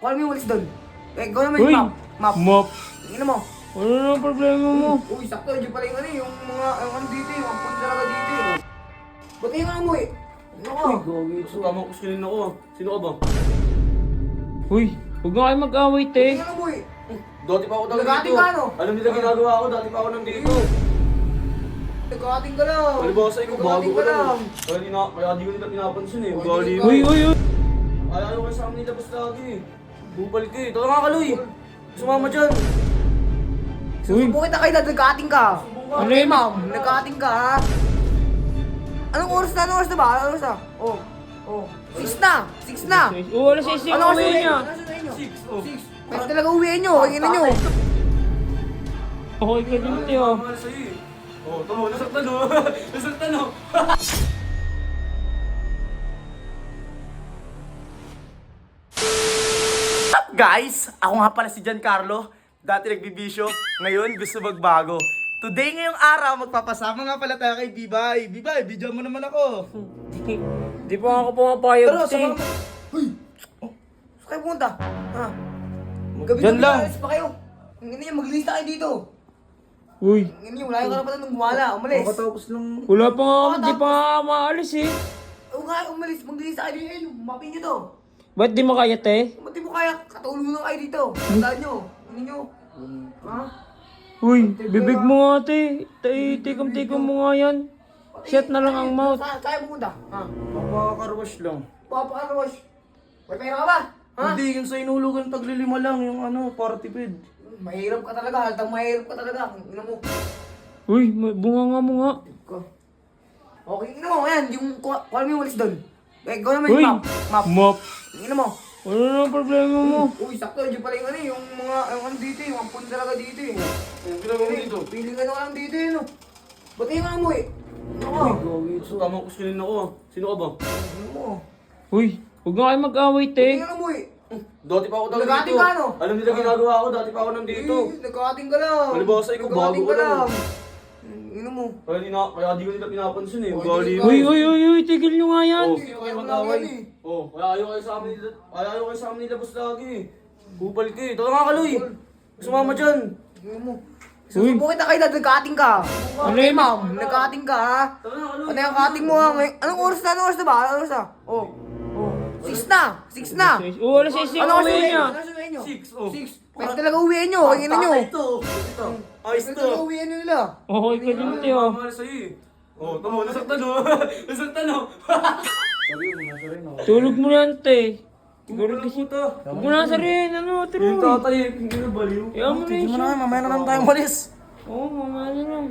Call mo yung walis doon. Eh, gawin naman Uy! yung map. Map! Tingnan mo. Ano na problema mo? Uy, sakto. Diyan pala yung ano yung mga, yung ano dito yung mga punta talaga dito eh. Ba't yung ano mo eh? Ano ka? Gagi, so tama ko sinin ako. Sino ka ba? Uy! Huwag nga kayo mag-away, te. Ba't yung ano mo eh? Dati pa ako talaga Nag-ating dito. ka, no? Alam nila ginagawa ko, dati pa ako nandito. Nagkakating ka lang. Palibasa ko, bago Nagkakating ko lang. Kaya di ko nila pinapansin eh. Ugali mo. Uy, uy, uy! Ayaw kayo sa amin nila basta lagi. Bubalik eh. Tara nga kaloy. Sumama dyan. Uy! Susubo kita kayo na nagkakating ka. Ano Okay, yun? ma'am. Nagkakating ka ha. Anong oras na? Anong oras na ba? Anong oras na? Oh. Oh. 6 na. 6 na. Oo, alas 6 yung Anong oras uwi na niya. Anong oras na uwi nyo? 6. Oh. 6. Pwede talaga uwiin nyo. Hingin na nyo. Okay ka din, te, oh. Mahal sa'yo eh. Oh, tamo, nasaktan o. Nasaktan o. Up guys? Ako nga pala si Giancarlo. Dati nagbibisyo, ngayon gusto magbago. Today ngayong araw, magpapasama nga pala tayo kay Bibay. Bibay, video mo naman ako. Di pa ako pumapayag, Tara, te. sama mo. Uy! Oh, saan kayo pumunta? Ha? Gabi Dyan lang. alis pa kayo. Hingin nyo, maglista kayo dito. Uy! Hingin nyo, wala yung karapatan nung gumala. Umalis. Makatapos lang. Wala pa nga, di pa nga maalis, eh. Oo nga, umalis. Maglista kayo dito. Mapin nyo to. Ba't di mo kaya, te? Ba't di mo kaya katulungan kayo dito? Tandaan nyo. Hingin nyo. Ha? Uy, bibig mo nga, te. Tikam-tikam mo nga yan. Shut na lang ang mouth. Saan kaya pumunta? Ha? Papakarwash lang. Papakarwash. May pera ka ba? Ha? Hindi, yung sa inulugan taglilima lang, yung ano, party pid. Mahirap ka talaga. Haltang mahirap ka talaga. Ina mo. Uy, bunga nga mo nga. Okay, ina mo. Ayan, yung call mo yung walis doon. Eh, gawin naman Uy! yung map. Map! Ina mo. Ano na problema mo? Uy, sakto. Diyan pala yung ano yung mga, yung ano dito yung mga punta talaga dito eh. Yung ginagawa mo dito. Piling ka na lang dito eh, no? Ba't yung ano mo eh? Ano ka? Gagi, so tama ko sinin ako. Sino ka ba? Ano mo? Uy, huwag nga kayo mag-away, te. Ba't yung ano mo eh? Dati pa ako talaga Nag-ating dito. ka, no? Alam nila ginagawa ko, dati pa ako nandito. Nagkakating ka lang. Palibasa ko, bago Nagkakating ko lang. Ino mo. Kaya di ko nila pinapansin eh. Oh, Ugali hindi mo. Uy, uy, uy, uy, tigil nyo nga yan. Oh, sino kayo mag-away? Oh, kaya ayaw kayo sa amin nila. Ayaw kayo sa amin nila basta lagi. Bubalik eh. Tara nga kaloy. Sumama dyan. Ino mo. Susubo kita kayo na nagkakating ka. Ano Okay, yun? ma'am. Nagkakating ka ha. Tara nga kaloy. Ano yung kating mo ha? Anong oras na? Anong oras na ba? Anong oras na? Oh. Oh. 6 na. 6 na. Oo, alas 6 yung Anong oras na uwi uwi niya. Anong oras na uwi nyo? 6, oh. 6. Pwede talaga uwiin nyo. Hingin na nyo. Ito. Ayos Pwede to. talaga uwiin nyo nila. Okay ka din, te, oh. Mahal sa'yo eh. Oh, tamo, nasaktan o. Nasaktan o. Sabi mo, nasa rin ako. Tulog mo yan, te. Siguro Wala kasi. puta. Huwag mo nasa rin, ano, Yung true. tatay, hindi na baliw. Kaya mo na Tigil mo siya. na, mamaya na lang tayo malis. Oo, mamaya na lang.